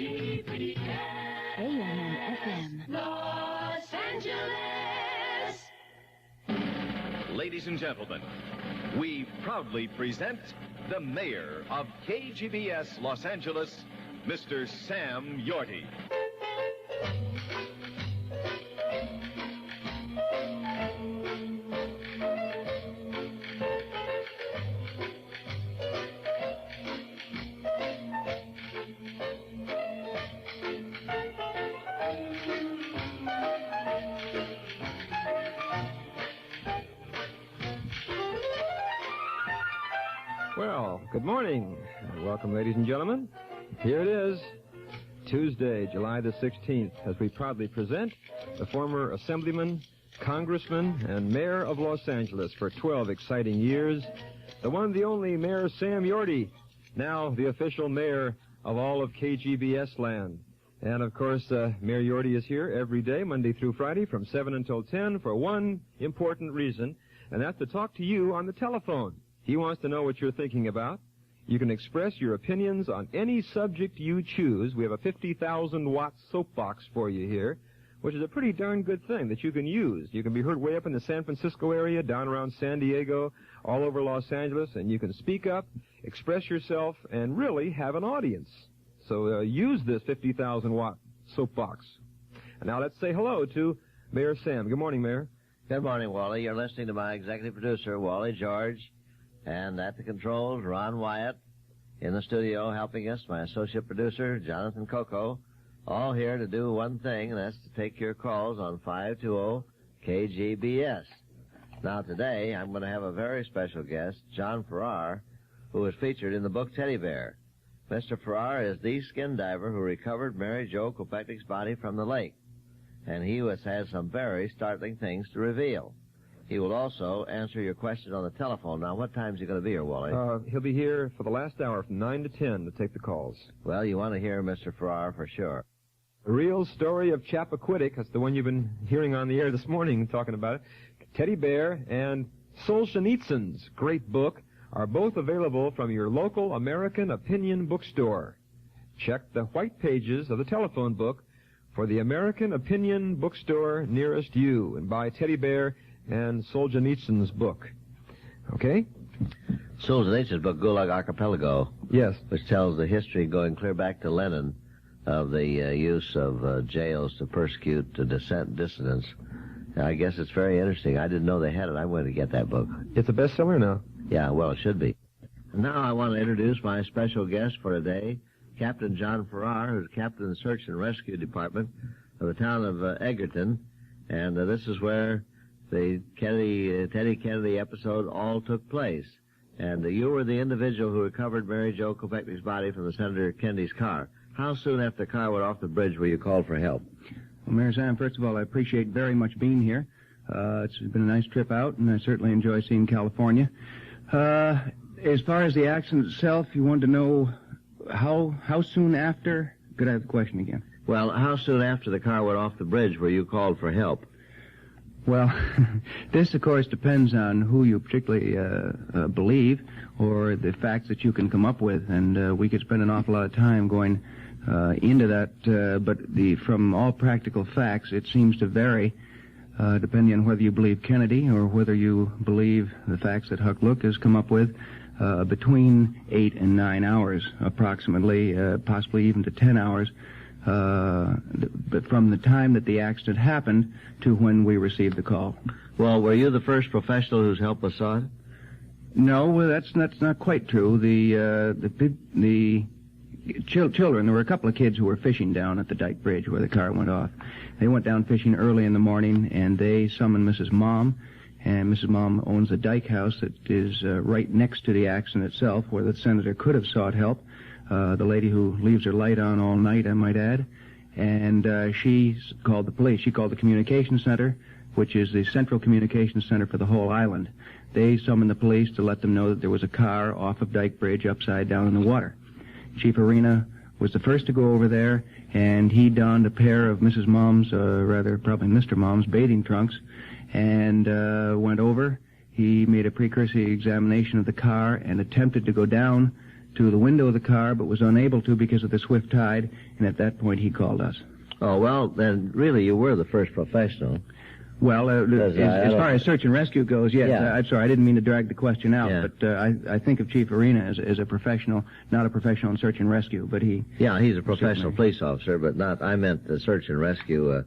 AM and FM. Los Angeles. Ladies and gentlemen, we proudly present the mayor of KGBS Los Angeles, Mr. Sam Yorty. Well, good morning. Welcome, ladies and gentlemen. Here it is, Tuesday, July the 16th, as we proudly present the former Assemblyman, Congressman, and Mayor of Los Angeles for 12 exciting years, the one, the only Mayor Sam Yorty, now the official mayor of all of KGBS land. And, of course, Mayor Yorty is here every day, Monday through Friday, from 7 until 10, for one important reason, and that's to talk to you on the telephone. He wants to know what you're thinking about. You can express your opinions on any subject you choose. We have a 50,000-watt soapbox for you here, which is a pretty darn good thing that you can use. You can be heard way up in the San Francisco area, down around San Diego, all over Los Angeles, and you can speak up, express yourself, and really have an audience. So use this 50,000-watt soapbox. And now let's say hello to Mayor Sam. Good morning, Mayor. Good morning, Wally. You're listening to my executive producer, Wally George. And at the controls, Ron Wyatt. In the studio helping us, my associate producer, Jonathan Coco. All here to do one thing, and that's to take your calls on 520-KGBS. Now today, I'm going to have a very special guest, John Farrar, who is featured in the book Teddy Bear. Mr. Farrar is the skin diver who recovered Mary Jo Chappaquidick's body from the lake. And he has some very startling things to reveal. He will also answer your questions on the telephone. Now, what time is he going to be here, Wally? He'll be here for the last hour from 9 to 10 to take the calls. Well, you want to hear Mr. Farrar for sure. The real story of Chappaquidick, that's the one you've been hearing on the air this morning talking about it. Teddy Bear and Solzhenitsyn's great book are both available from your local American Opinion bookstore. Check the white pages of the telephone book for the American Opinion bookstore nearest you and buy Teddy Bear and Solzhenitsyn's book. Okay? Solzhenitsyn's book, Gulag Archipelago. Yes. Which tells the history going clear back to Lenin of the use of jails to persecute dissidents. I guess it's very interesting. I didn't know they had it. I went to get that book. It's a bestseller now. Yeah, well, it should be. Now I want to introduce my special guest for today, Captain John Farrar, who's captain of the Search and Rescue Department of the town of Egerton. And this is where the Teddy Kennedy episode all took place. And you were the individual who recovered Mary Jo Chappaquidick's body from the Senator Kennedy's car. How soon after the car went off the bridge were you called for help? Well, Mayor Sam, first of all, I appreciate very much being here. It's been a nice trip out, and I certainly enjoy seeing California. As far as the accident itself, you wanted to know how soon after? Could I have the question again? Well, how soon after the car went off the bridge were you called for help? Well, this, of course, depends on who you particularly believe or the facts that you can come up with, and we could spend an awful lot of time going into that, but from all practical facts, it seems to vary depending on whether you believe Kennedy or whether you believe the facts that Huck Luke has come up with, between 8 and 9 hours, approximately, possibly even to 10 hours. But from the time that the accident happened to when we received the call. Well, were you the first professional whose help was sought? No, well, that's not quite true. The children, there were a couple of kids who were fishing down at the Dyke Bridge where the car went off. They went down fishing early in the morning, and they summoned Mrs. Mom, and Mrs. Mom owns a Dyke house that is right next to the accident itself, where the senator could have sought help. The lady who leaves her light on all night, I might add. And she called the police. She called the communication center, which is the central communication center for the whole island. They summoned the police to let them know that there was a car off of Dyke Bridge upside down in the water. Chief Arena was the first to go over there, and he donned a pair of Mrs. Mom's, probably Mr. Mom's bathing trunks, and went over. He made a precursory examination of the car and attempted to go down to the window of the car, but was unable to because of the swift tide, and at that point he called us. Oh, well, then really you were the first professional. Well, as far as search and rescue goes, yes. Yeah. I'm sorry, I didn't mean to drag the question out, Yeah. but I think of Chief Arena as a professional, not a professional in search and rescue, but he... Yeah, he's a professional police officer, but I meant the search and rescue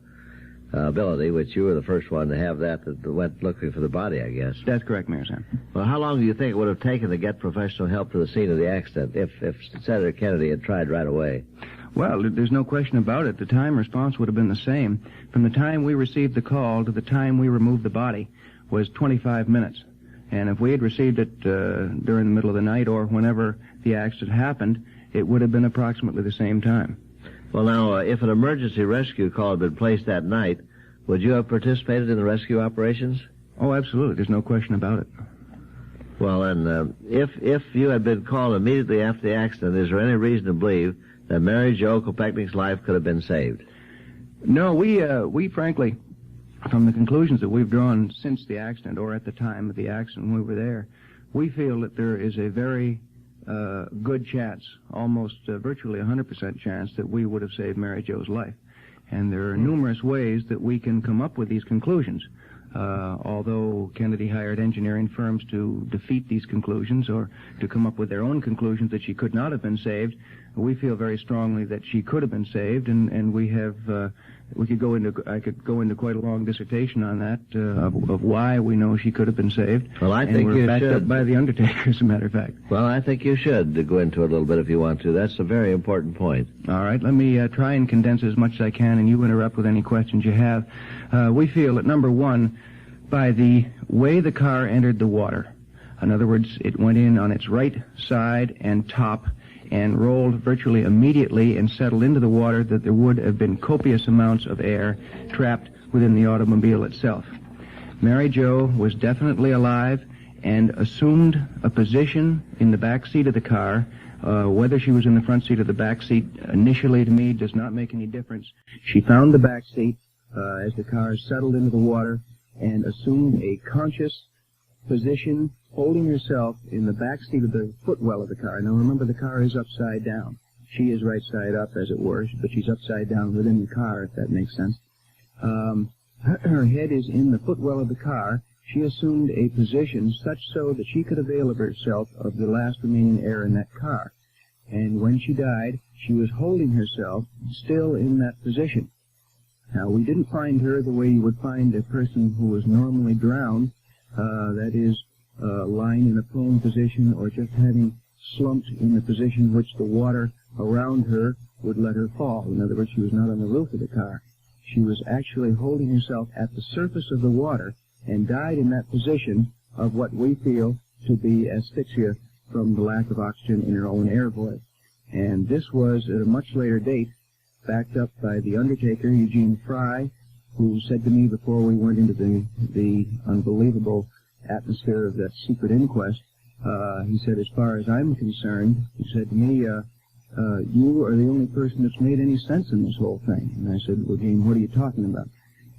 ability, which you were the first one to have that went looking for the body, I guess. That's correct, Mayor Sam. Well, how long do you think it would have taken to get professional help to the scene of the accident if Senator Kennedy had tried right away? Well, there's no question about it. The time response would have been the same. From the time we received the call to the time we removed the body was 25 minutes. And if we had received it during the middle of the night or whenever the accident happened, it would have been approximately the same time. Well, now, if an emergency rescue call had been placed that night, would you have participated in the rescue operations? Oh, absolutely. There's no question about it. Well, and if you had been called immediately after the accident, is there any reason to believe that Mary Jo Kopechnik's life could have been saved? No, we frankly, from the conclusions that we've drawn since the accident or at the time of the accident when we were there, we feel that there is a very good chance, almost virtually 100% chance, that we would have saved Mary Jo's life. And there are numerous ways that we can come up with these conclusions. Although Kennedy hired engineering firms to defeat these conclusions or to come up with their own conclusions that she could not have been saved, we feel very strongly that she could have been saved, and we have I could go into quite a long dissertation on that of why we know she could have been saved. Well, I think we're you backed should. up by the Undertaker, as a matter of fact. Well, I think you should go into it a little bit if you want to. That's a very important point. All right, let me try and condense as much as I can, and you interrupt with any questions you have. We feel that, number one, by the way the car entered the water, in other words, it went in on its right side and top and rolled virtually immediately and settled into the water, that there would have been copious amounts of air trapped within the automobile itself. Mary Jo was definitely alive and assumed a position in the back seat of the car. Whether she was in the front seat or the back seat initially, to me, does not make any difference. She found the back seat as the car settled into the water and assumed a conscious position, holding herself in the back seat of the footwell of the car. Now remember, the car is upside down. She is right side up, as it were, but she's upside down within the car, if that makes sense. Her head is in the footwell of the car. She assumed a position such so that she could avail of herself of the last remaining air in that car. And when she died, she was holding herself still in that position. Now, we didn't find her the way you would find a person who was normally drowned, that is, lying in a prone position or just having slumped in the position which the water around her would let her fall. In other words, she was not on the roof of the car. She was actually holding herself at the surface of the water and died in that position of what we feel to be asphyxia from the lack of oxygen in her own air void. And this was at a much later date backed up by the Undertaker, Eugene Fry, who said to me before we went into the unbelievable atmosphere of that secret inquest, he said, as far as I'm concerned, he said to me, you are the only person that's made any sense in this whole thing. And I said, well, Gene, what are you talking about?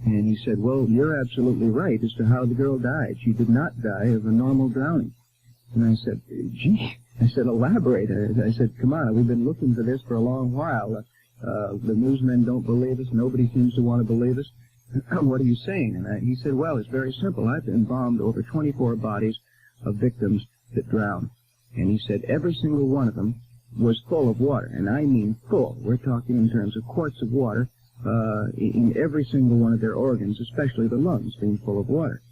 And he said, well, you're absolutely right as to how the girl died. She did not die of a normal drowning. And I said, gee, I said, elaborate. I said, come on, we've been looking for this for a long while. The newsmen don't believe us. Nobody seems to want to believe us. What are you saying? And he said, well, it's very simple. I've embalmed over 24 bodies of victims that drowned. And he said every single one of them was full of water. And I mean full. We're talking in terms of quarts of water in every single one of their organs, especially the lungs being full of water.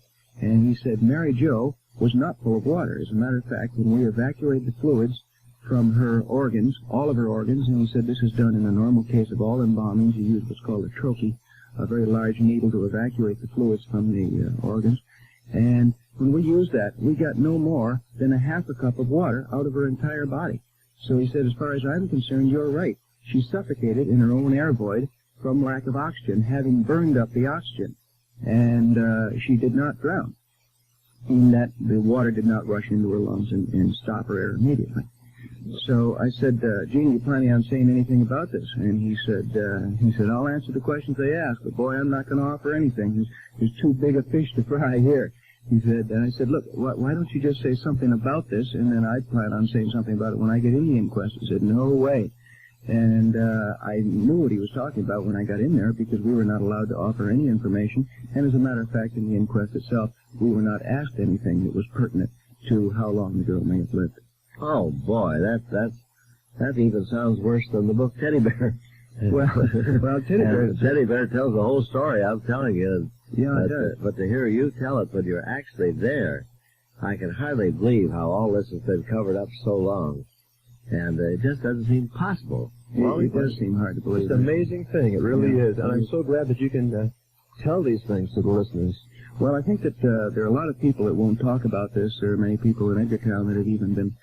And he said Mary Jo was not full of water. As a matter of fact, when we evacuated the fluids from her organs, all of her organs, and he said this is done in a normal case of all embalmings, you use what's called a trochee, a very large needle to evacuate the fluids from the organs. And when we used that, we got no more than a half a cup of water out of her entire body. So he said, as far as I'm concerned, you're right. She suffocated in her own air void from lack of oxygen, having burned up the oxygen. And she did not drown, in that the water did not rush into her lungs and stop her air immediately. So I said, Gene, you planning on saying anything about this? And he said, I'll answer the questions they ask, but boy, I'm not going to offer anything. There's too big a fish to fry here. He said, and I said, look, why don't you just say something about this, and then I plan on saying something about it when I get in the inquest. He said, no way. And I knew what he was talking about when I got in there because we were not allowed to offer any information. And as a matter of fact, in the inquest itself, we were not asked anything that was pertinent to how long the girl may have lived. Oh, boy, that even sounds worse than the book Teddy Bear. Well, Teddy Bear tells the whole story, I'm telling you. Yeah, it does. But to hear you tell it when you're actually there, I can hardly believe how all this has been covered up so long. And it just doesn't seem possible. Well, it does seem hard to believe. It's an amazing thing. It really is. And I'm so glad that you can tell these things to the listeners. Well, I think that there are a lot of people that won't talk about this. There are many people in Edgartown that have even been,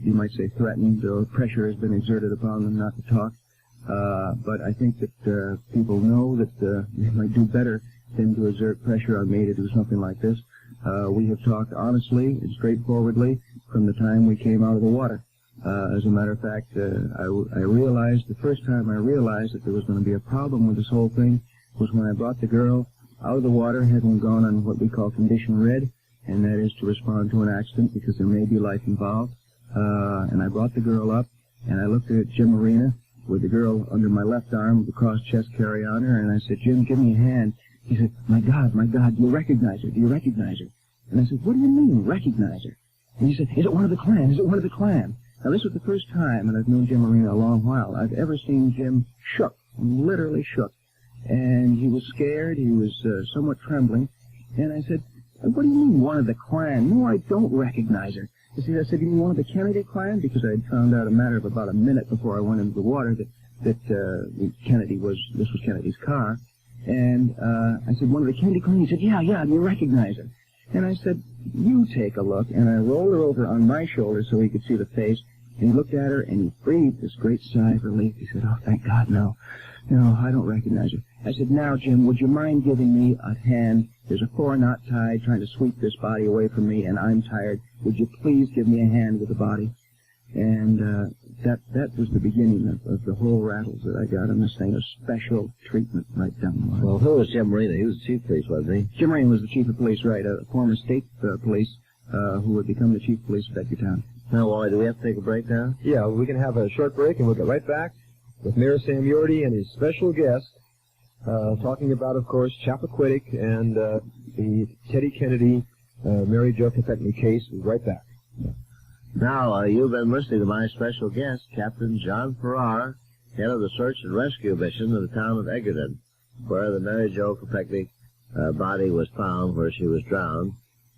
you might say, threatened, or pressure has been exerted upon them not to talk. But I think that people know that they might do better than to exert pressure on me to do something like this. We have talked honestly and straightforwardly from the time we came out of the water. As a matter of fact, I realized, the first time I realized that there was going to be a problem with this whole thing was when I brought the girl out of the water, having gone on what we call condition red, and that is to respond to an accident because there may be life involved. And I brought the girl up, and I looked at Jim Arena with the girl under my left arm with the cross-chest carry-on her, and I said, Jim, give me a hand. He said, my God, do you recognize her? Do you recognize her? And I said, what do you mean, recognize her? And he said, is it one of the clan? Is it one of the clan? Now, this was the first time, and I've known Jim Arena a long while, I've ever seen Jim shook, literally shook. And he was scared, he was somewhat trembling, and I said, what do you mean, one of the clan? No, I don't recognize her. I said, you mean one of the Kennedy clan? Because I had found out a matter of about a minute before I went into the water that this was Kennedy's car. And I said, one of the Kennedy clan? He said, yeah, do you recognize her? And I said, you take a look. And I rolled her over on my shoulder so he could see the face. And he looked at her and he breathed this great sigh of relief. He said, oh, thank God, no. No, I don't recognize her. I said, now, Jim, would you mind giving me a hand? There's a 4-knot tide trying to sweep this body away from me, and I'm tired. Would you please give me a hand with the body? And that was the beginning of the whole rattles that I got on this thing, of special treatment right down the line. Well, who was Jim Arena? He was the chief of police, wasn't he? Jim Arena was the chief of police, right, a former state police who would become the chief of police of Edgartown. Now, Wally, do we have to take a break now? Yeah, we can have a short break, and we'll get right back with Mayor Sam Yorty and his special guest, talking about, of course, Chappaquidick and the Teddy Kennedy, Mary Jo Kopechne case. We'll be right back. Now, you've been listening to my special guest, Captain John Farrar, head of the search and rescue mission of the town of Egerton, where the Mary Jo Kopechne body was found, where she was drowned.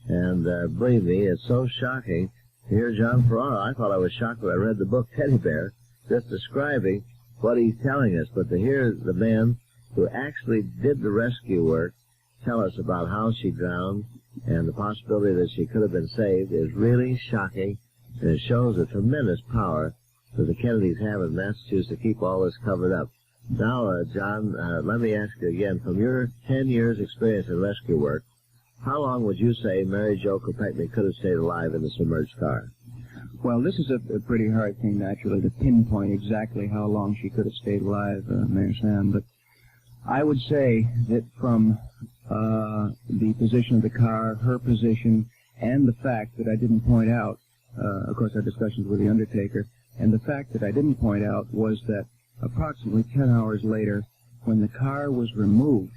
And believe me, it's so shocking to hear John Farrar. I thought I was shocked when I read the book Teddy Bear, just describing what he's telling us. But to hear the man who actually did the rescue work tell us about how she drowned and the possibility that she could have been saved is really shocking. And it shows the tremendous power that the Kennedys have in Massachusetts to keep all this covered up. Now, John, let me ask you again, from your 10 years' experience in rescue work, how long would you say Mary Jo Kopechne could have stayed alive in the submerged car? Well, this is a pretty hard thing, naturally, to pinpoint exactly how long she could have stayed alive, Mayor Sam, but I would say that from the position of the car, her position, and the fact that I didn't point out, of course, our discussions with the undertaker, and the fact that I didn't point out was that approximately 10 hours later, when the car was removed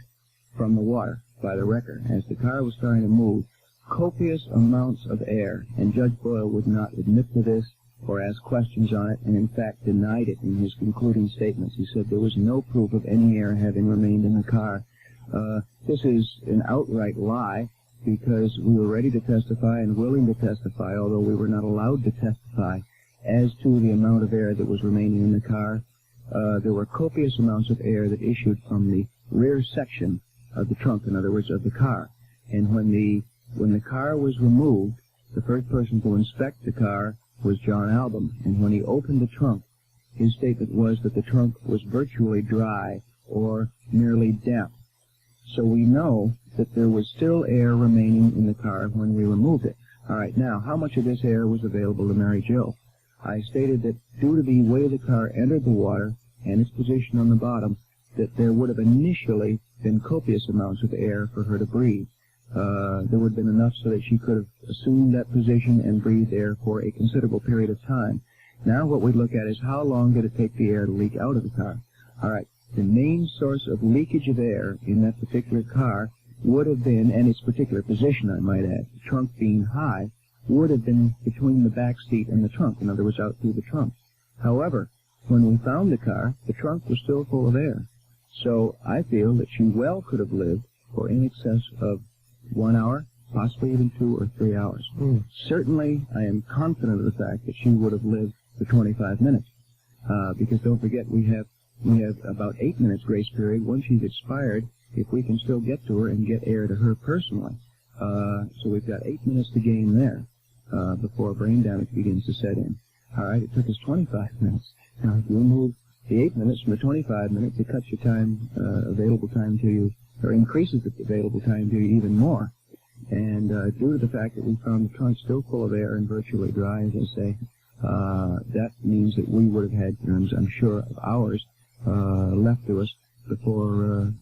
from the water by the wrecker, as the car was starting to move, copious amounts of air, and Judge Boyle would not admit to this or ask questions on it, and in fact denied it in his concluding statements. He said there was no proof of any air having remained in the car. This is an outright lie, because we were ready to testify and willing to testify, although we were not allowed to testify, as to the amount of air that was remaining in the car. There were copious amounts of air that issued from the rear section of the trunk, in other words, of the car. And when the car was removed, the first person to inspect the car was John Albom, and when he opened the trunk, his statement was that the trunk was virtually dry or merely damp. So we know that there was still air remaining in the car when we removed it. All right, now, how much of this air was available to Mary Jo? I stated that due to the way the car entered the water and its position on the bottom, that there would have initially been copious amounts of air for her to breathe. there would have been enough so that she could have assumed that position and breathed air for a considerable period of time. Now what we look at is how long did it take the air to leak out of the car. All right, the main source of leakage of air in that particular car would have been, and its particular position, I might add, the trunk being high, would have been between the back seat and the trunk, in other words, out through the trunk. However, when we found the car, the trunk was still full of air. So I feel that she well could have lived for in excess of 1 hour, possibly even 2 or 3 hours. Certainly, I am confident of the fact that she would have lived for 25 minutes. Because don't forget, we have about 8 minutes grace period. Once she's expired, if we can still get to her and get air to her personally. So we've got 8 minutes to gain there before brain damage begins to set in. All right, it took us 25 minutes. Now, if you remove the 8 minutes from the 25 minutes, it cuts your time, available time to you, or increases the available time to you even more. And due to the fact that we found the trunk still full of air and virtually dry, as I say, that means that we would have had, I'm sure, of hours left to us before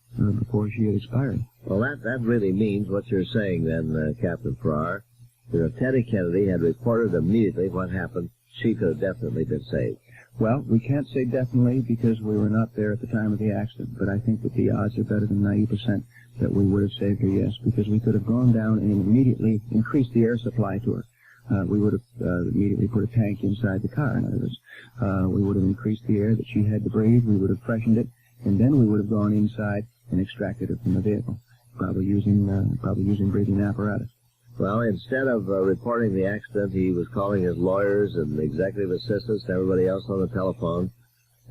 she had expired. Well, that really means what you're saying then, Captain Farrar, that if Teddy Kennedy had reported immediately what happened, she could have definitely been saved. Well, we can't say definitely because we were not there at the time of the accident, but I think that the odds are better than 90% that we would have saved her, yes, because we could have gone down and immediately increased the air supply to her. We would have immediately put a tank inside the car, in other words. We would have increased the air that she had to breathe, we would have freshened it, and then we would have gone inside and extracted her from the vehicle, probably using breathing apparatus. Well, instead of reporting the accident, he was calling his lawyers and executive assistants and everybody else on the telephone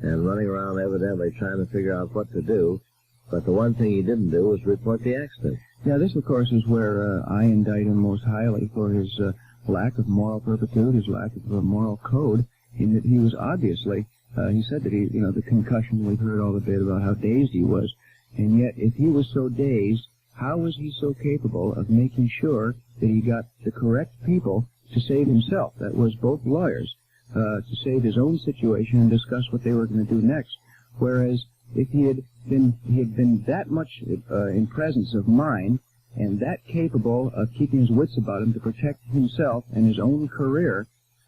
and running around evidently trying to figure out what to do. But the one thing he didn't do was report the accident. Yeah, this, of course, is where I indict him most highly for his lack of moral turpitude, his lack of moral code, in that he was obviously, he said that the concussion, we've heard all the bit about how dazed he was, and yet if he was so dazed, how was he so capable of making sure that he got the correct people to save himself? That was both lawyers, to save his own situation and discuss what they were going to do next. Whereas if he had been that much in presence of mind and that capable of keeping his wits about him to protect himself and his own career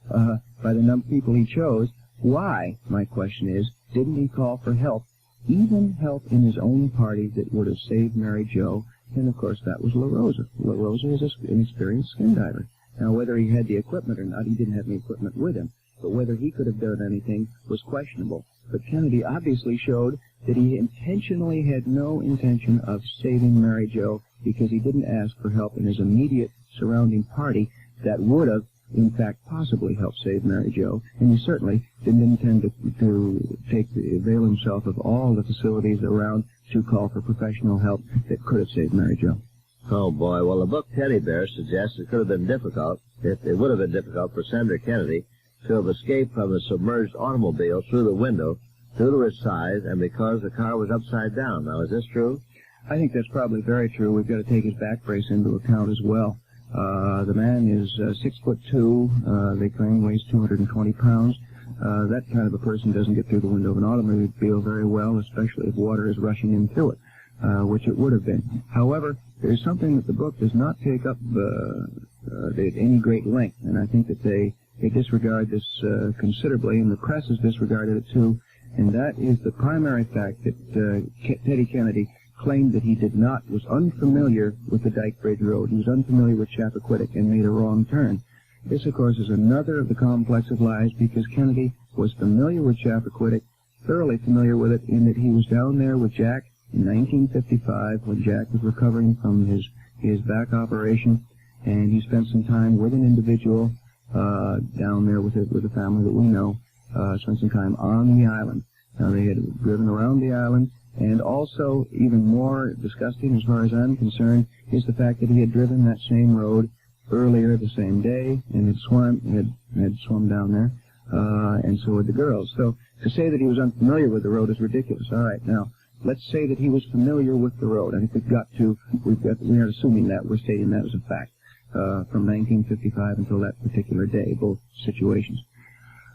by the number of people he chose, why, my question is, didn't he call for help, even help in his own party that would have saved Mary Jo? And, of course, that was La Rosa. La Rosa is an experienced skin diver. Now, whether he had the equipment or not, he didn't have any equipment with him. But whether he could have done anything was questionable. But Kennedy obviously showed that he intentionally had no intention of saving Mary Jo because he didn't ask for help in his immediate surrounding party that would have, in fact, possibly helped save Mary Jo. And he certainly didn't intend to avail himself of all the facilities around to call for professional help that could have saved Mary Jo. Oh, boy. Well, the book Teddy Bear suggests it could have been difficult, it would have been difficult for Senator Kennedy to have escaped from a submerged automobile through the window due to its size and because the car was upside down. Now, is this true? I think that's probably very true. We've got to take his back brace into account as well. The man is 6'2". They claim weighs 220 pounds. That kind of a person doesn't get through the window of an automobile very well, especially if water is rushing in through it, which it would have been. However, there's something that the book does not take up at any great length, and I think that they disregard this considerably, and the press has disregarded it too, and that is the primary fact that Teddy Kennedy claimed that he was unfamiliar with the Dyke Bridge Road. He was unfamiliar with Chappaquidick and made a wrong turn. This, of course, is another of the complex of lies because Kennedy was familiar with Chappaquidick, thoroughly familiar with it, in that he was down there with Jack in 1955 when Jack was recovering from his back operation, and he spent some time with an individual down there with a family that we know, spent some time on the island. Now, they had driven around the island, and also, even more disgusting as far as I'm concerned, is the fact that he had driven that same road earlier the same day and had swum down there, and so had the girls. So to say that he was unfamiliar with the road is ridiculous. All right, now let's say that he was familiar with the road. I think we are assuming that, we're stating that as a fact from 1955 until that particular day, both situations.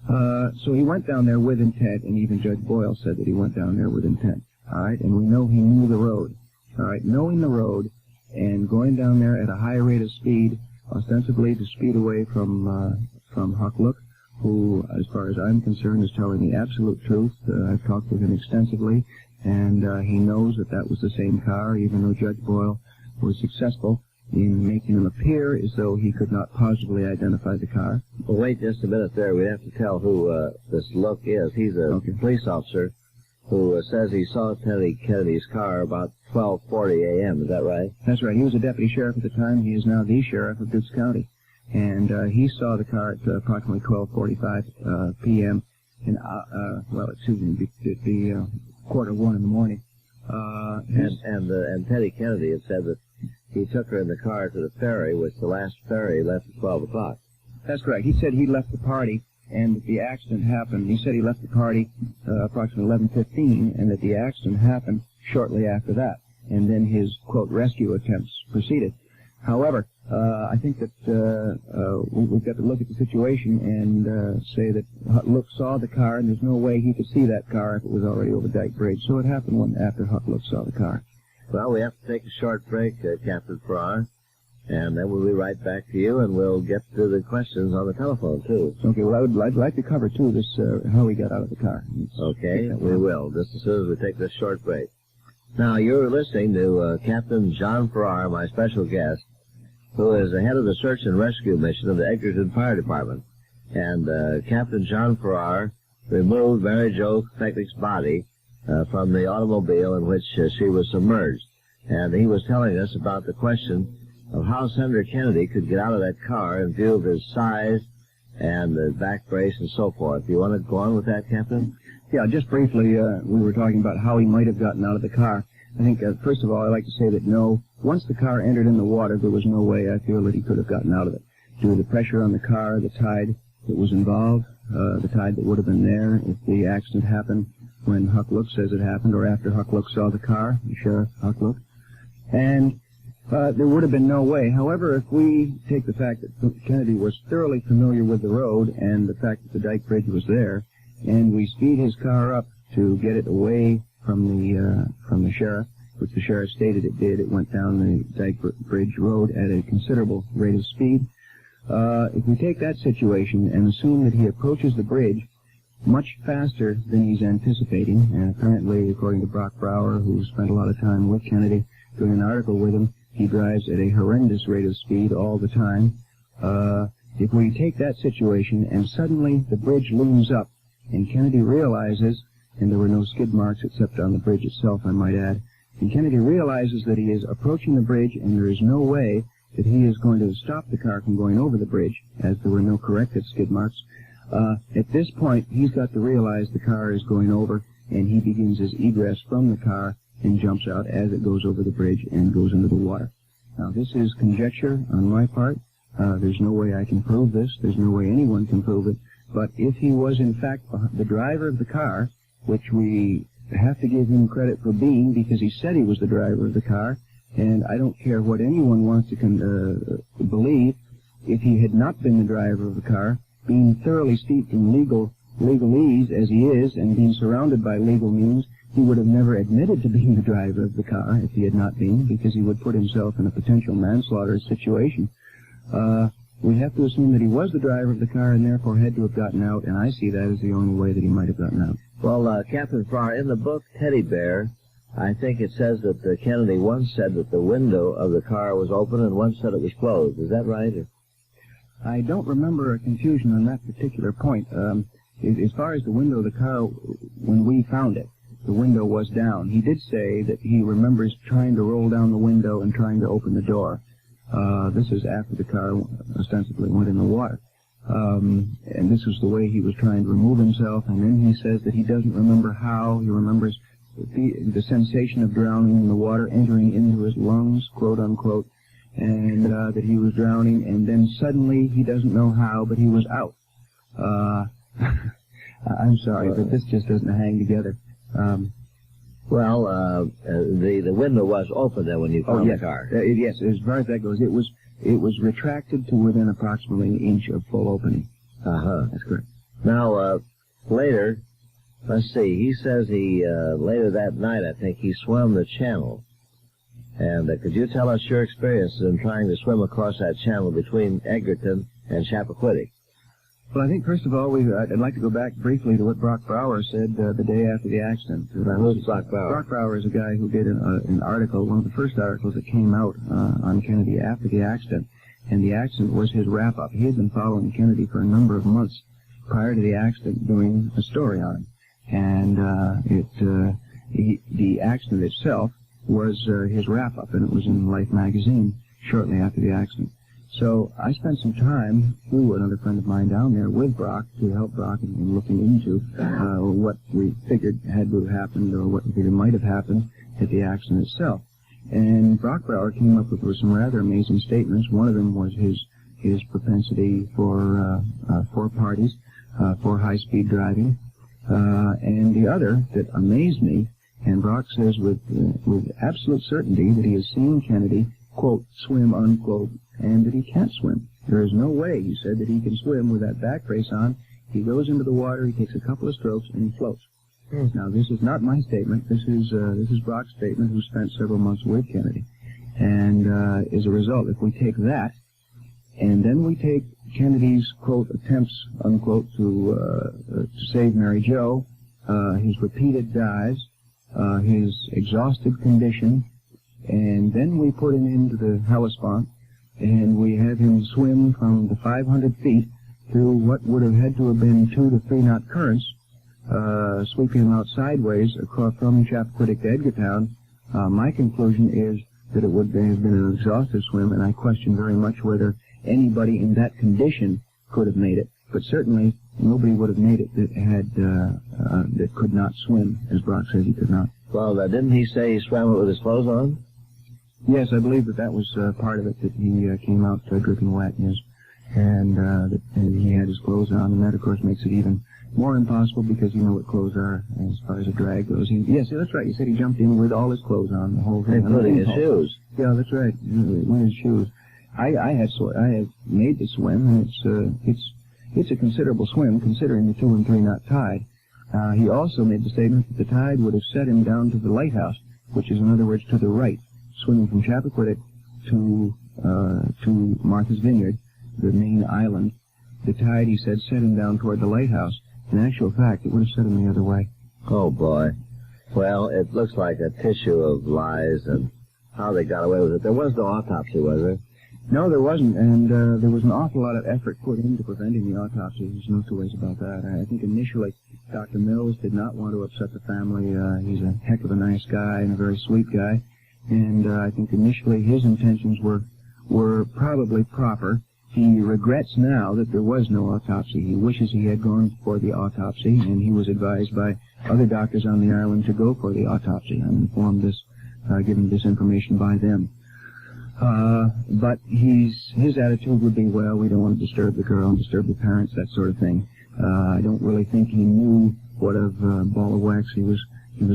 So he went down there with intent, and even Judge Boyle said that he went down there with intent. All right, and we know he knew the road. All right, knowing the road and going down there at a high rate of speed, ostensibly to speed away from Huck Look, who, as far as I'm concerned, is telling the absolute truth. I've talked with him extensively, and he knows that that was the same car, even though Judge Boyle was successful in making him appear as though he could not possibly identify the car. Well, wait just a minute there. We have to tell who this Look is. He's a police officer who says he saw Teddy Kennedy's car about 12:40 a.m. Is that right? That's right. He was a deputy sheriff at the time. He is now the sheriff of Dukes County. And he saw the car at approximately 12:45 p.m. And, it'd be 1:45 in the morning. And Teddy Kennedy had said that he took her in the car to the ferry, which the last ferry left at 12 o'clock. That's correct. He said he left the party, and that the accident happened. He said he left the party approximately 11:15, and that the accident happened shortly after that. And then his, quote, rescue attempts proceeded. However, I think that we've got to look at the situation and say that Huck Look saw the car, and there's no way he could see that car if it was already over Dyke Bridge. So it happened after Huck Look saw the car. Well, we have to take a short break, Captain Farrar, and then we'll be right back to you, and we'll get to the questions on the telephone, too. Okay, well, I'd like to cover, too, this, how he got out of the car. Okay, we will, just as soon as we take this short break. Now, you're listening to Captain John Farrar, my special guest, who is the head of the search and rescue mission of the Egerton Fire Department. And Captain John Farrar removed Mary Jo Fechnick's body from the automobile in which she was submerged. And he was telling us about the question of how Senator Kennedy could get out of that car in view of his size and the back brace and so forth. Do you want to go on with that, Captain? Yeah, just briefly, we were talking about how he might have gotten out of the car. I think, first of all, I'd like to say that no, once the car entered in the water, there was no way I feel that he could have gotten out of it. Due to the pressure on the car, the tide that was involved, the tide that would have been there if the accident happened when Huck Look says it happened, or after Huck Look saw the car, the Sheriff Huck Look. And there would have been no way. However, if we take the fact that Kennedy was thoroughly familiar with the road and the fact that the Dyke Bridge was there, and we speed his car up to get it away from the sheriff, which the sheriff stated it did. It went down the Dyke Bridge Road at a considerable rate of speed. If we take that situation and assume that he approaches the bridge much faster than he's anticipating, and apparently, according to Brock Brower, who spent a lot of time with Kennedy, doing an article with him, he drives at a horrendous rate of speed all the time. If we take that situation and suddenly the bridge looms up, and Kennedy realizes, and there were no skid marks except on the bridge itself, I might add, and Kennedy realizes that he is approaching the bridge and there is no way that he is going to stop the car from going over the bridge, as there were no corrective skid marks. At this point, he's got to realize the car is going over, and he begins his egress from the car and jumps out as it goes over the bridge and goes into the water. Now, this is conjecture on my part. There's no way I can prove this. There's no way anyone can prove it. But if he was, in fact, the driver of the car, which we have to give him credit for being, because he said he was the driver of the car, and I don't care what anyone wants to believe, if he had not been the driver of the car, being thoroughly steeped in legalese as he is, and being surrounded by legal means, he would have never admitted to being the driver of the car if he had not been, because he would put himself in a potential manslaughter situation. We have to assume that he was the driver of the car and therefore had to have gotten out, and I see that as the only way that he might have gotten out. Well, Captain Farrar, in the book Teddy Bear, I think it says that Kennedy once said that the window of the car was open and once said it was closed. Is that right? I don't remember a confusion on that particular point. As far as the window of the car, when we found it, the window was down. He did say that he remembers trying to roll down the window and trying to open the door. This is after the car ostensibly went in the water. And this was the way he was trying to remove himself. And then he says that he doesn't remember how. He remembers the sensation of drowning in the water entering into his lungs, quote unquote, and that he was drowning. And then suddenly, he doesn't know how, but he was out. I'm sorry, but this just doesn't hang together. The window was open then when you found the car. Yes, as far as that goes, it was retracted to within approximately an inch of full opening. That's correct. Now, later, let's see, he says later that night, I think, he swam the channel. And could you tell us your experiences in trying to swim across that channel between Egerton and Chappaquidick? Well, I think, first of all, I'd like to go back briefly to what Brock Brower said the day after the accident. Who's Brock Brower? Brock Brower is a guy who did an article, one of the first articles that came out on Kennedy after the accident. And the accident was his wrap-up. He had been following Kennedy for a number of months prior to the accident, doing a story on him. And the accident itself was his wrap-up, and it was in Life magazine shortly after the accident. So I spent some time through another friend of mine down there with Brock to help Brock in looking into what we figured had to have happened or what we figured might have happened at the accident itself. And Brock Brower came up with some rather amazing statements. One of them was his propensity for parties, for high-speed driving. And the other that amazed me, and Brock says with absolute certainty that he has seen Kennedy, quote, swim, unquote, and that he can't swim. There is no way, he said, that he can swim with that back brace on. He goes into the water, he takes a couple of strokes, and he floats. Now, this is not my statement. This is Brock's statement, who spent several months with Kennedy. And as a result, if we take that, and then we take Kennedy's, quote, attempts, unquote, to save Mary Jo, his repeated dives, his exhausted condition, and then we put him into the Hellespont, and we have him swim from the 500 feet through what would have had to have been 2 to 3 knot currents, sweeping him out sideways across from Chappaquidick to Edgartown. My conclusion is that it would have been an exhaustive swim, and I question very much whether anybody in that condition could have made it. But certainly nobody would have made it that could not swim, as Brock says he could not. Well, didn't he say he swam it with his clothes on? Yes, I believe that was part of it, that he came out dripping wet, yes. And that he had his clothes on, and that, of course, makes it even more impossible because you know what clothes are as far as a drag goes. Yes, that's right. You said he jumped in with all his clothes on, the whole thing. Including his shoes. Yeah, that's right. With his shoes. I have made the swim, and it's a considerable swim considering the 2 and 3 knot tide. He also made the statement that the tide would have set him down to the lighthouse, which is, in other words, to the right, swimming from Chappaquidick to Martha's Vineyard, the main island. The tide, he said, set him down toward the lighthouse. In actual fact, it would have set him the other way. Oh, boy. Well, it looks like a tissue of lies and how they got away with it. There was no autopsy, was there? No, there wasn't, and there was an awful lot of effort put into preventing the autopsy. There's no two ways about that. I think initially Dr. Mills did not want to upset the family. He's a heck of a nice guy and a very sweet guy, and I think initially his intentions were probably proper. He regrets now that there was no autopsy. He wishes he had gone for the autopsy, and he was advised by other doctors on the island to go for the autopsy. I'm informed given this information by them. But his attitude would be, well, we don't want to disturb the girl and disturb the parents, that sort of thing. I don't really think he knew what a ball of wax he was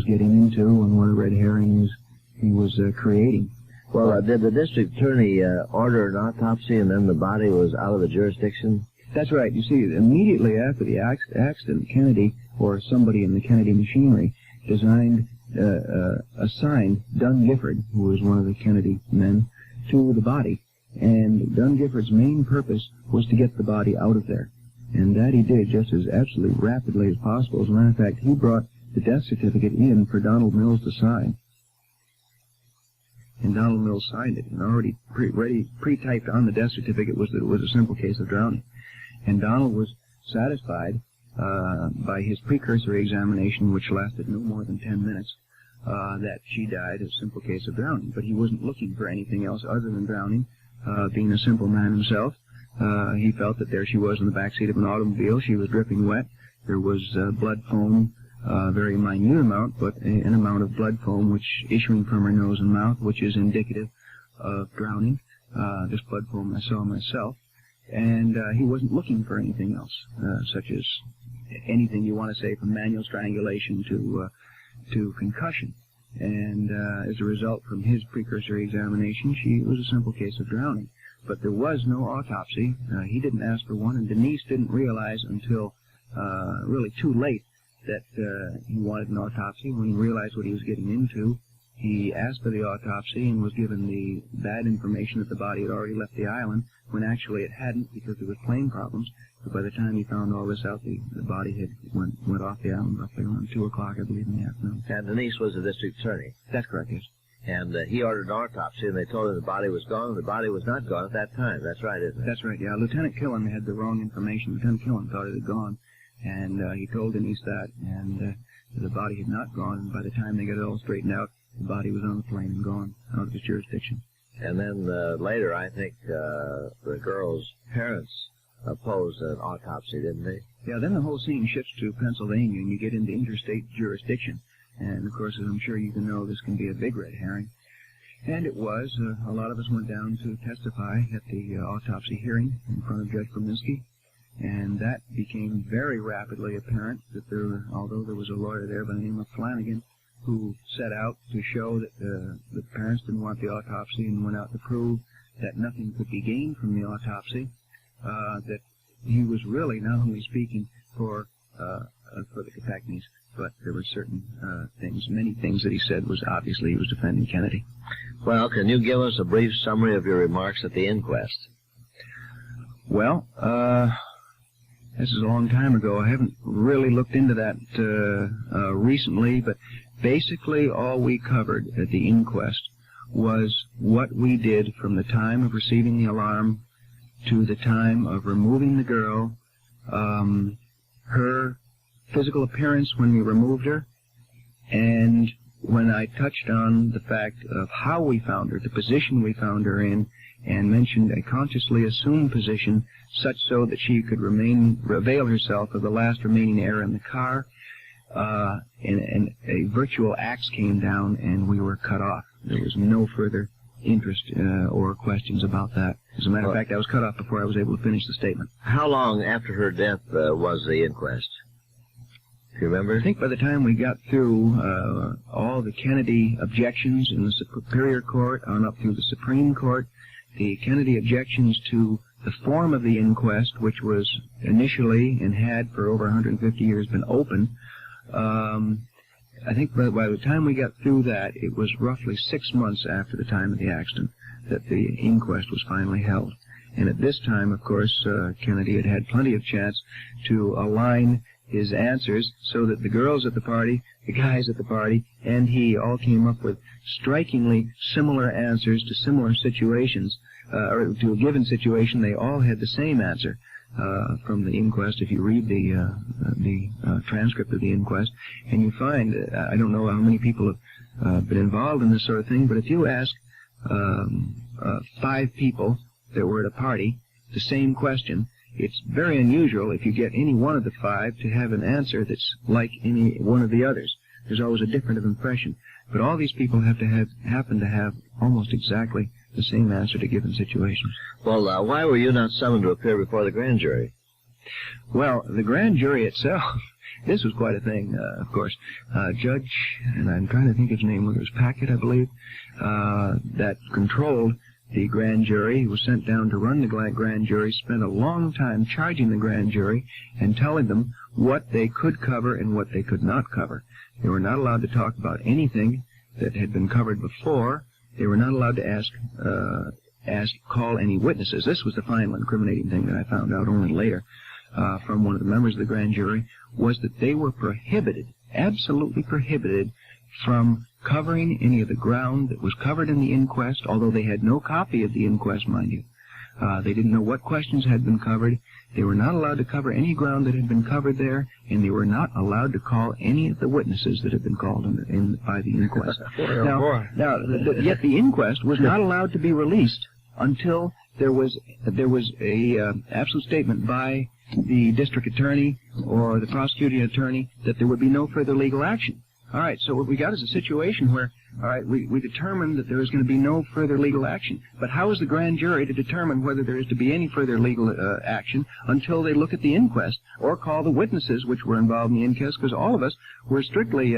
getting into and what a red herring he was creating. Well, did the district attorney order an autopsy and then the body was out of the jurisdiction? That's right. You see, immediately after the accident, Kennedy, or somebody in the Kennedy machinery, assigned Dunn Gifford, who was one of the Kennedy men, to the body. And Dunn Gifford's main purpose was to get the body out of there. And that he did just as absolutely rapidly as possible. As a matter of fact, he brought the death certificate in for Donald Mills to sign. And Donald Mills signed it, and already pre-typed on the death certificate was that it was a simple case of drowning. And Donald was satisfied by his precursory examination, which lasted no more than 10 minutes, that she died of a simple case of drowning. But he wasn't looking for anything else other than drowning. Being a simple man himself, he felt that there she was in the backseat of an automobile. She was dripping wet. There was blood foam, very minute amount, but an amount of blood foam which issuing from her nose and mouth, which is indicative of drowning. This blood foam I saw myself. And he wasn't looking for anything else, such as anything you want to say from manual strangulation to concussion. And as a result, from his precursory examination, it was a simple case of drowning. But there was no autopsy. He didn't ask for one, and Denise didn't realize until really too late that he wanted an autopsy. When he realized what he was getting into, he asked for the autopsy and was given the bad information that the body had already left the island, when actually it hadn't, because there was plane problems. But by the time he found all this out, the body had went off the island roughly around 2 o'clock, I believe, in the afternoon. And the niece was the district attorney. That's correct, yes. And he ordered an autopsy, and they told him the body was gone. The body was not gone at that time. That's right, isn't it? That's right, yeah. Lieutenant Killen had the wrong information. Lieutenant Killen thought it had gone, and he told Denise that, and the body had not gone. And by the time they got it all straightened out, the body was on the plane and gone out of his jurisdiction. And then later, I think the girl's parents opposed an autopsy, didn't they? Yeah, then the whole scene shifts to Pennsylvania, and you get into interstate jurisdiction. And, of course, as I'm sure you can know, this can be a big red herring. And it was. A lot of us went down to testify at the autopsy hearing in front of Judge Brominski. And that became very rapidly apparent that although there was a lawyer there by the name of Flanagan, who set out to show that the parents didn't want the autopsy and went out to prove that nothing could be gained from the autopsy, that he was really not only speaking for the Chappaquidicks, but there were certain many things that he said was obviously he was defending Kennedy. Well, can you give us a brief summary of your remarks at the inquest? Well, this is a long time ago. I haven't really looked into that recently, but basically all we covered at the inquest was what we did from the time of receiving the alarm to the time of removing the girl, her physical appearance when we removed her, and when I touched on the fact of how we found her, the position we found her in, and mentioned a consciously assumed position such so that she could avail herself of the last remaining air in the car, and a virtual axe came down and we were cut off. There was no further interest or questions about that. As a matter of fact, I was cut off before I was able to finish the statement. How long after her death was the inquest? Do you remember? I think by the time we got through all the Kennedy objections in the Superior Court on up through the Supreme Court, the Kennedy objections to the form of the inquest, which was initially and had for over 150 years been open, I think by the time we got through that, it was roughly 6 months after the time of the accident that the inquest was finally held. And at this time, of course, Kennedy had plenty of chance to align his answers so that the girls at the party, the guys at the party, and he all came up with strikingly similar answers to similar situations, or to a given situation. They all had the same answer from the inquest. If you read the transcript of the inquest, and you find, I don't know how many people have been involved in this sort of thing, but if you ask 5 people that were at a party the same question, it's very unusual if you get any one of the 5 to have an answer that's like any one of the others. There's always a different impression. But all these people happen to have almost exactly the same answer to given situations. Well, why were you not summoned to appear before the grand jury? Well, the grand jury itself, this was quite a thing, of course. Judge, and I'm trying to think his name, whether it was Packett, I believe, that controlled the grand jury, who was sent down to run the grand jury, spent a long time charging the grand jury and telling them what they could cover and what they could not cover. They were not allowed to talk about anything that had been covered before. They were not allowed to call any witnesses. This was the final incriminating thing that I found out only later from one of the members of the grand jury, was that they were prohibited, absolutely prohibited, from covering any of the ground that was covered in the inquest, although they had no copy of the inquest, mind you. They didn't know what questions had been covered. They were not allowed to cover any ground that had been covered there, and they were not allowed to call any of the witnesses that had been called by the inquest. Yet the inquest was not allowed to be released until there was a absolute statement by the district attorney or the prosecuting attorney that there would be no further legal action. All right, so what we got is a situation where, all right, we determined that there is going to be no further legal action. But how is the grand jury to determine whether there is to be any further legal action until they look at the inquest or call the witnesses which were involved in the inquest? Because all of us were strictly,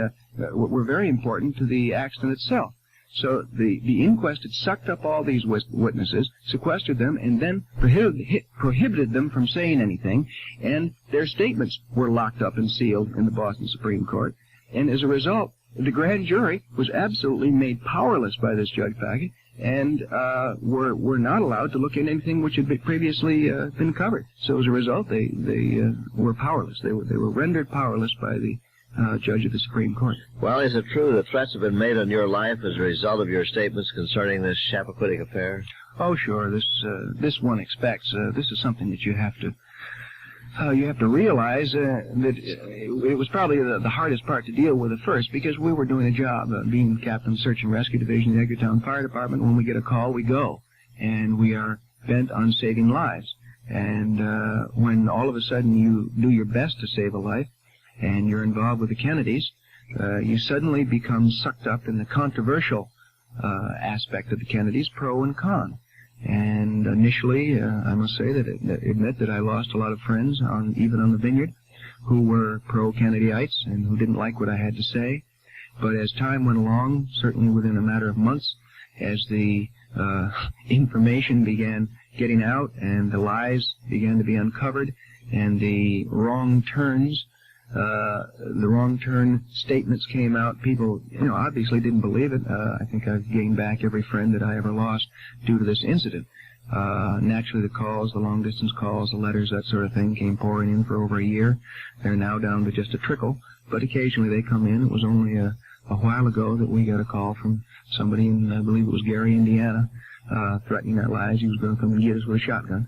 were very important to the accident itself. So the inquest had sucked up all these witnesses, sequestered them, and then prohibited them from saying anything, and their statements were locked up and sealed in the Boston Supreme Court. And as a result, the grand jury was absolutely made powerless by this Judge Packett, and were not allowed to look at anything which had been previously been covered. So as a result, they were powerless. They were rendered powerless by the judge of the Supreme Court. Well, is it true that threats have been made on your life as a result of your statements concerning this Chappaquidick affair? Oh, sure. This one expects. This is something that you have to realize that it was probably the hardest part to deal with at first, because we were doing a job, being captain of the Search and Rescue Division of the Edgartown Fire Department. When we get a call, we go, and we are bent on saving lives. And when all of a sudden you do your best to save a life, and you're involved with the Kennedys, you suddenly become sucked up in the controversial aspect of the Kennedys, pro and con. And initially, I must say admit that I lost a lot of friends, even on the Vineyard, who were pro-Kennedyites and who didn't like what I had to say. But as time went along, certainly within a matter of months, as the information began getting out and the lies began to be uncovered and the wrong turn statements came out, people, obviously didn't believe it. I think I've gained back every friend that I ever lost due to this incident. Naturally, the calls, the long-distance calls, the letters, that sort of thing came pouring in for over a year. They're now down to just a trickle, but occasionally they come in. It was only a while ago that we got a call from somebody in, I believe it was Gary, Indiana, threatening our lives. He was going to come and get us with a shotgun.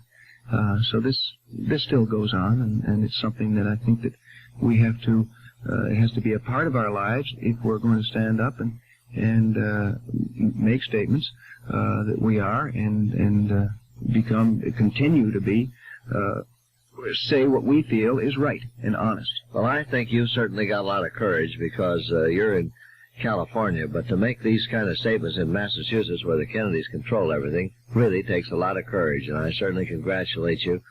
So this still goes on, and it's something that I think that we have to, it has to be a part of our lives if we're going to stand up and make statements that we are and continue to be, say what we feel is right and honest. Well, I think you've certainly got a lot of courage because you're in California, but to make these kind of statements in Massachusetts where the Kennedys control everything really takes a lot of courage, and I certainly congratulate you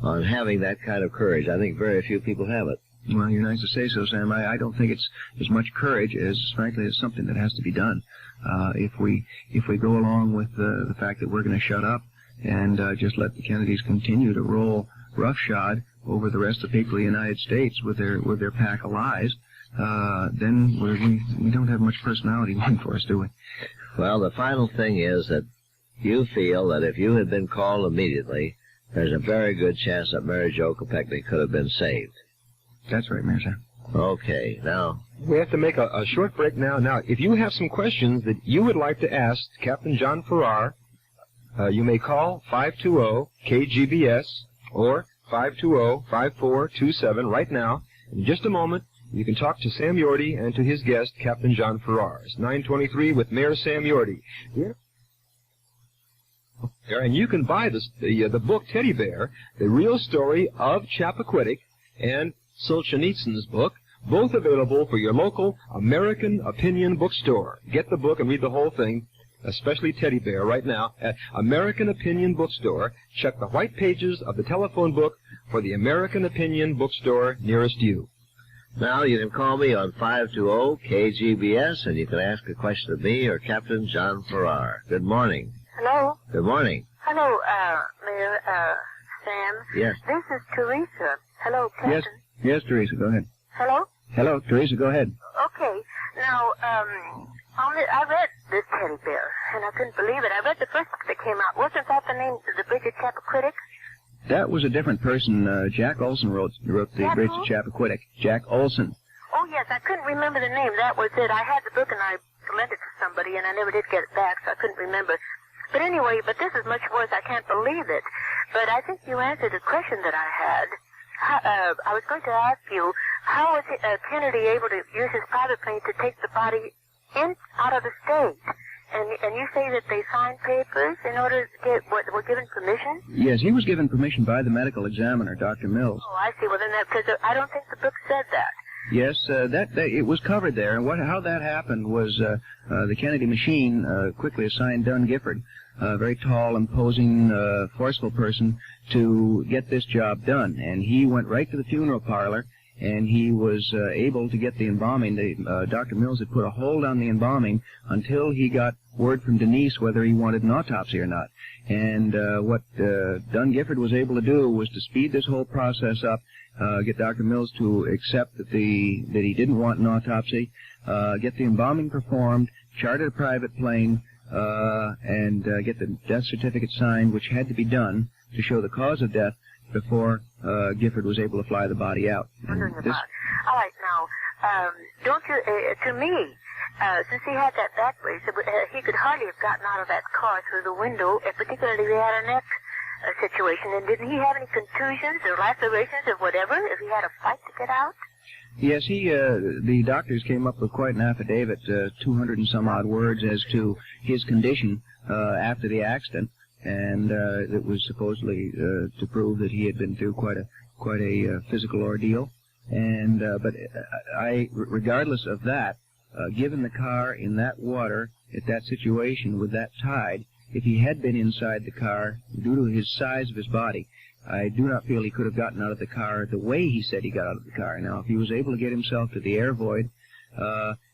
on having that kind of courage. I think very few people have it. Well, you're nice to say so, Sam. I don't think it's as much courage as, frankly, as something that has to be done. If we go along with the fact that we're going to shut up and just let the Kennedys continue to roll roughshod over the rest of the people of the United States with their pack of lies, then we don't have much personality going for us, do we? Well, the final thing is that you feel that if you had been called immediately, there's a very good chance that Mary Jo Chappaquidick could have been saved. That's right, Mayor Sam. Okay, now we have to make a short break now. Now, if you have some questions that you would like to ask Captain John Farrar, you may call 520-KGBS or 520-5427 right now. In just a moment, you can talk to Sam Yorty and to his guest, Captain John Farrar. It's 9:23 with Mayor Sam Yorty. Here. And you can buy the book Teddy Bear, The Real Story of Chappaquidick, and Solzhenitsyn's book, both available for your local American Opinion bookstore. Get the book and read the whole thing, especially Teddy Bear, right now at American Opinion Bookstore. Check the white pages of the telephone book for the American Opinion bookstore nearest you. Now you can call me on 520-KGBS, and you can ask a question of me or Captain John Farrar. Good morning. Hello? Good morning. Hello, Mayor Sam. Yes. This is Teresa. Hello, Captain. Yes, Teresa, go ahead. Hello? Hello, Teresa, go ahead. Okay. Now, I read this Teddy Bear, and I couldn't believe it. I read the first book that came out. Wasn't that the name, The Bridge of Chappaquidick? That was a different person. Jack Olson wrote The Bridge of Chappaquidick. Jack Olson. Oh, yes, I couldn't remember the name. That was it. I had the book, and I lent it to somebody, and I never did get it back, so I couldn't remember. But anyway, this is much worse. I can't believe it. But I think you answered a question that I had. I was going to ask you, how was Kennedy able to use his private plane to take the body out of the state? And you say that they signed papers in order to get were given permission? Yes, he was given permission by the medical examiner, Dr. Mills. Oh, I see. Well, then because I don't think the book said that. Yes, that it was covered there. And how that happened was the Kennedy machine quickly assigned Dunn Gifford, a very tall, imposing, forceful person, to get this job done. And he went right to the funeral parlor and he was able to get the embalming. Dr. Mills had put a hold on the embalming until he got word from Denise whether he wanted an autopsy or not. And what Dunn Gifford was able to do was to speed this whole process up, get Dr. Mills to accept that he didn't want an autopsy, get the embalming performed, charter a private plane, and get the death certificate signed, which had to be done to show the cause of death before Gifford was able to fly the body out. Wondering about. All right, now, don't you, to me, since he had that back brace, he could hardly have gotten out of that car through the window, particularly if he had a neck situation. And didn't he have any contusions or lacerations or whatever if he had a fight to get out? Yes, the doctors came up with quite an affidavit, 200 and some odd words as to his condition after the accident, and it was supposedly to prove that he had been through quite a physical ordeal. And but regardless of that, given the car in that water at that situation with that tide, if he had been inside the car due to his size of his body, I do not feel he could have gotten out of the car the way he said he got out of the car. Now, if he was able to get himself to the air void,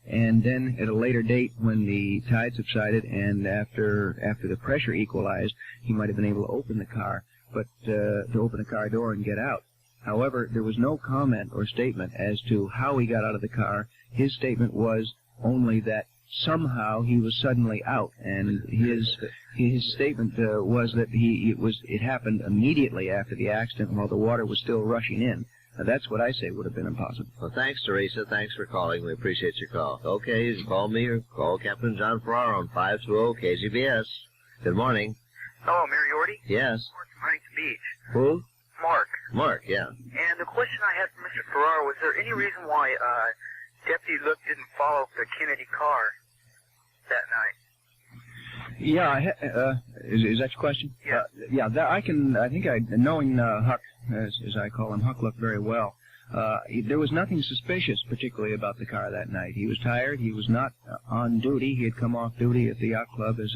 and then at a later date when the tide subsided and after the pressure equalized, he might have been able to open the car, but to open the car door and get out. However, there was no comment or statement as to how he got out of the car. His statement was only that somehow he was suddenly out, and his statement was that it happened immediately after the accident while the water was still rushing in. That's what I say would have been impossible. Well, thanks, Teresa. Thanks for calling. We appreciate your call. Okay, you can call me or call Captain John Farrar on 520 KGBS. Good morning. Hello, Mayor Yorty? Yes. Mark Beach. Who? Mark. Mark, yeah. And the question I had for Mr. Farrar, was there any reason why Deputy Look didn't follow the Kennedy car that night? Yeah, is that your question? Yeah. Knowing Huck, as I call him, Huck Look very well, there was nothing suspicious particularly about the car that night. He was tired. He was not on duty. He had come off duty at the yacht club as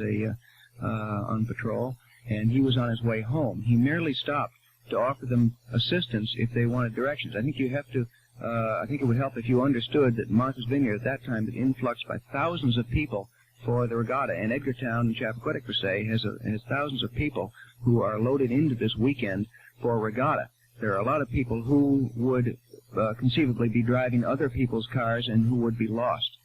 on patrol, and he was on his way home. He merely stopped to offer them assistance if they wanted directions. I think I think it would help if you understood that Martha's Vineyard at that time was influxed by thousands of people for the regatta, and Edgartown and Chappaquidick, per se, has thousands of people who are loaded into this weekend for regatta. There are a lot of people who would conceivably be driving other people's cars and who would be lost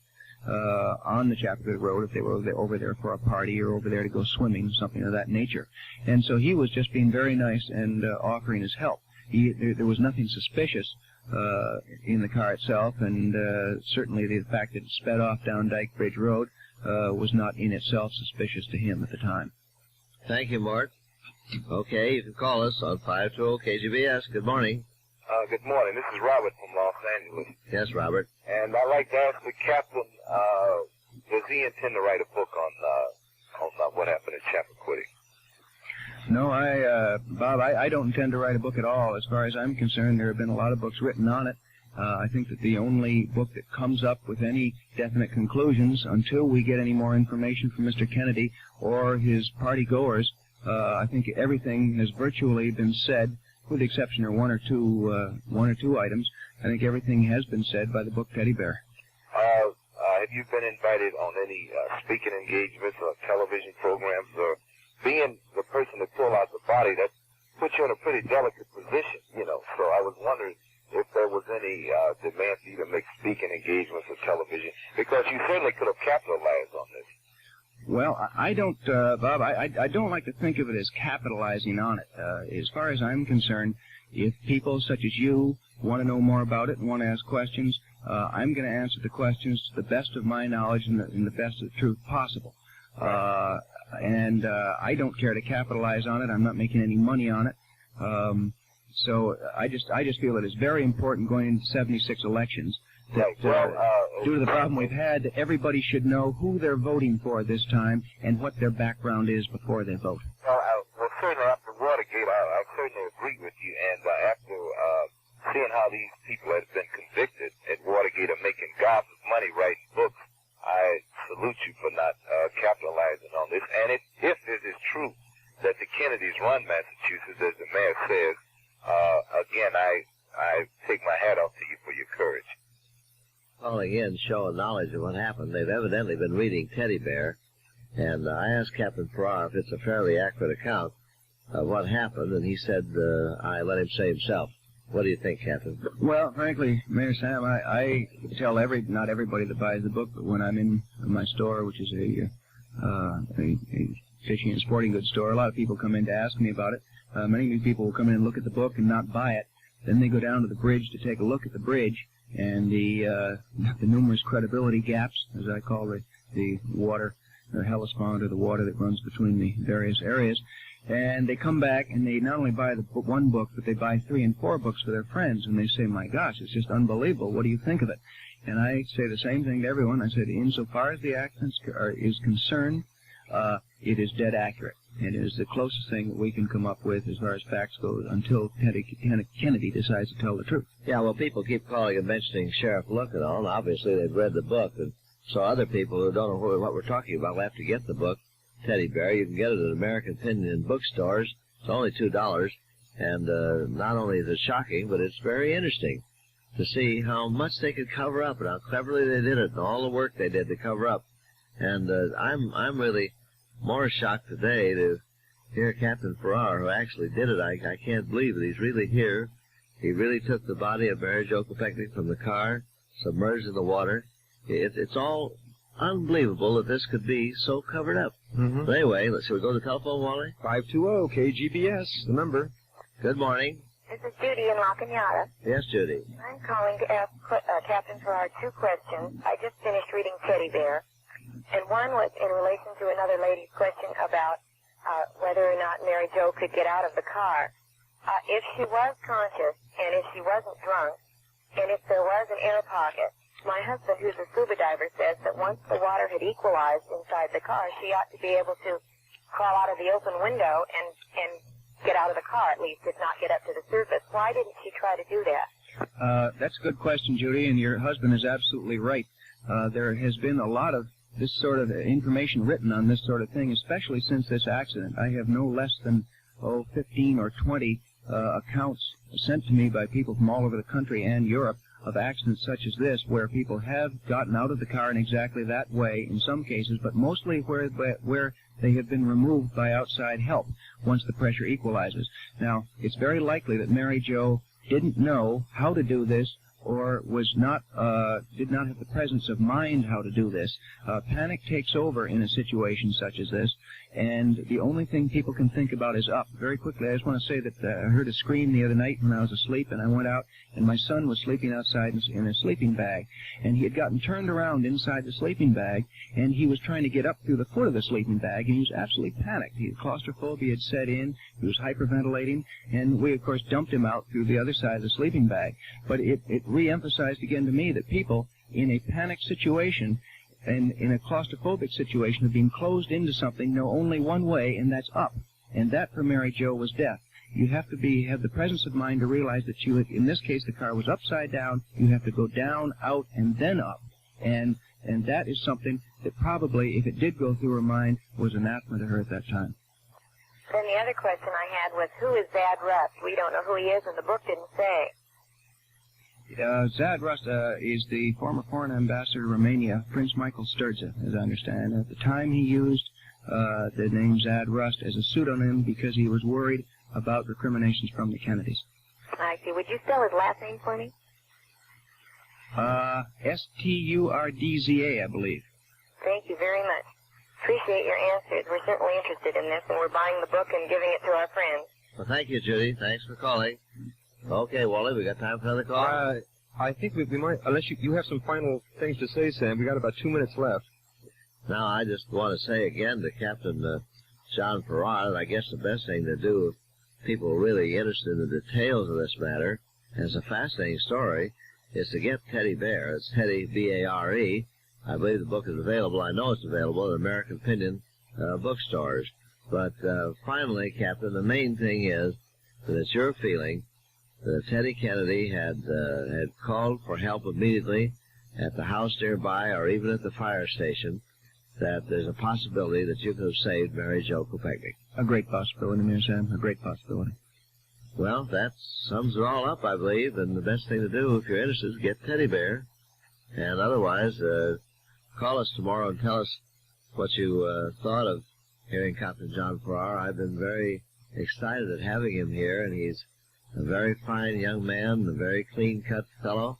on the Chappaquidick Road if they were over there for a party or over there to go swimming, something of that nature. And so he was just being very nice and offering his help. There was nothing suspicious in the car itself, and certainly the fact that it sped off down Dyke Bridge Road was not in itself suspicious to him at the time. Thank you, Mark. Okay, you can call us on 520 KGBS. Good morning. Good morning. This is Robert from Los Angeles. Yes, Robert. And I'd like to ask the captain, does he intend to write a book on what happened at Chappaquidick? No, Bob, I don't intend to write a book at all. As far as I'm concerned, there have been a lot of books written on it. I think that the only book that comes up with any definite conclusions until we get any more information from Mr. Kennedy or his party goers, I think everything has virtually been said, with the exception of one or two items. I think everything has been said by the book Teddy Bear. Have you been invited on any speaking engagements or television programs, or being the person that pulled out the body, that puts you in a pretty delicate position, So I was wondering if there was any demand for you to make speaking engagements or television, because you certainly could have capitalized on this. Well, I don't, Bob, I don't like to think of it as capitalizing on it. As far as I'm concerned, if people such as you want to know more about it and want to ask questions, I'm going to answer the questions to the best of my knowledge and the best of the truth possible. And I don't care to capitalize on it. I'm not making any money on it. So I just feel it is very important going into 76 elections that due to the problem we've had, that everybody should know who they're voting for this time and what their background is before they vote. Well, certainly after Watergate, I certainly agree with you. And after seeing how these people have been convicted at Watergate of making gobs of money writing books, I salute you for not capitalizing on this. And if it is true that the Kennedys run Massachusetts, as the mayor says, again, I take my hat off to you for your courage. Calling in, showing knowledge of what happened. They've evidently been reading Teddy Bear, and I asked Captain Farrar if it's a fairly accurate account of what happened, and he said I let him say himself. What do you think, Captain? Well, frankly, Mayor Sam, I tell not everybody that buys the book, but when I'm in my store, which is a fishing and sporting goods store, a lot of people come in to ask me about it. Many new people will come in and look at the book and not buy it. Then they go down to the bridge to take a look at the bridge, and the numerous credibility gaps, as I call the water, the Hellespont, or the water that runs between the various areas. And they come back, and they not only buy the one book, but they buy 3 and 4 books for their friends, and they say, my gosh, it's just unbelievable. What do you think of it? And I say the same thing to everyone. I said, insofar as the accident is concerned, it is dead accurate. It is the closest thing that we can come up with as far as facts go until Kennedy decides to tell the truth. Yeah, well, people keep calling and mentioning Sheriff Lookenow, and obviously they've read the book, and so other people who don't know what we're talking about will have to get the book, Teddy Bear. You can get it at American Opinion bookstores. It's only $2, and not only is it shocking, but it's very interesting to see how much they could cover up and how cleverly they did it and all the work they did to cover up. And I'm really more shocked today to hear Captain Farrar, who actually did it. I can't believe that he's really here. He really took the body of Mary Jo Kopechne from the car, submerged in the water. It's all unbelievable that this could be so covered up. Mm-hmm. But anyway, shall we go to the telephone, Wally? 520 KGBS, the number. Good morning. This is Judy in La Cañada. Yes, Judy. I'm calling to ask Captain Farrar 2 questions. I just finished reading Teddy Bear, and one was in relation to another lady's question about whether or not Mary Jo could get out of the car. If she was conscious, and if she wasn't drunk, and if there was an air pocket, my husband, who's a scuba diver, says that once the water had equalized inside the car, she ought to be able to crawl out of the open window and get out of the car, at least, if not get up to the surface. Why didn't she try to do that? That's a good question, Judy, and your husband is absolutely right. There has been a lot of this sort of information written on this sort of thing, especially since this accident. I have no less than 15 or 20 accounts sent to me by people from all over the country and Europe of accidents such as this, where people have gotten out of the car in exactly that way in some cases, but mostly where they have been removed by outside help once the pressure equalizes. Now, it's very likely that Mary Jo didn't know how to do this, or did not have the presence of mind how to do this. Panic takes over in a situation such as this, and the only thing people can think about is up. Very quickly, I just want to say that I heard a scream the other night when I was asleep, and I went out, and my son was sleeping outside in a sleeping bag, and he had gotten turned around inside the sleeping bag, and he was trying to get up through the foot of the sleeping bag, and he was absolutely panicked. Claustrophobia had set in, he was hyperventilating, and we, of course, dumped him out through the other side of the sleeping bag. But it re-emphasized again to me that people in a panic situation and in a claustrophobic situation of being closed into something know only one way, and that's up. And that for Mary Jo was death. You have to have the presence of mind to realize that in this case, the car was upside down. You have to go down, out, and then up. And that is something that probably, if it did go through her mind, was anathema to her at that time. Then the other question I had was, who is Zad Rust? We don't know who he is, and the book didn't say. Zad Rust is the former foreign ambassador to Romania, Prince Michael Sturza, as I understand. At the time, he used the name Zad Rust as a pseudonym because he was worried about recriminations from the Kennedys. I see. Would you spell his last name for me? Sturza, I believe. Thank you very much. Appreciate your answers. We're certainly interested in this, and we're buying the book and giving it to our friends. Well, thank you, Judy. Thanks for calling. Okay, Wally, we got time for another call? I think we might, unless you have some final things to say, Sam. We got about 2 minutes left. Now, I just want to say again to Captain John Farrar that I guess the best thing to do if people are really interested in the details of this matter, and it's a fascinating story, is to get Teddy Bear. It's Teddy, B-A-R-E. I believe the book is available. I know it's available at American Opinion bookstores. But finally, Captain, the main thing is that it's your feeling that Teddy Kennedy had called for help immediately at the house nearby or even at the fire station, that there's a possibility that you could have saved Mary Jo Kopechne. A great possibility, Mayor Sam, a great possibility. Well, that sums it all up, I believe, and the best thing to do if you're interested is get Teddy Bear. And otherwise, call us tomorrow and tell us what you thought of hearing Captain John Farrar. I've been very excited at having him here, and he's a very fine young man, a very clean-cut fellow,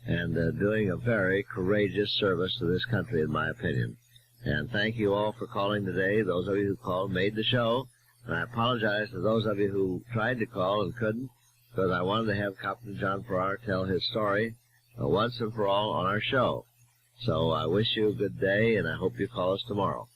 and doing a very courageous service to this country, in my opinion. And thank you all for calling today. Those of you who called made the show. And I apologize to those of you who tried to call and couldn't, because I wanted to have Captain John Farrar tell his story once and for all on our show. So I wish you a good day, and I hope you call us tomorrow.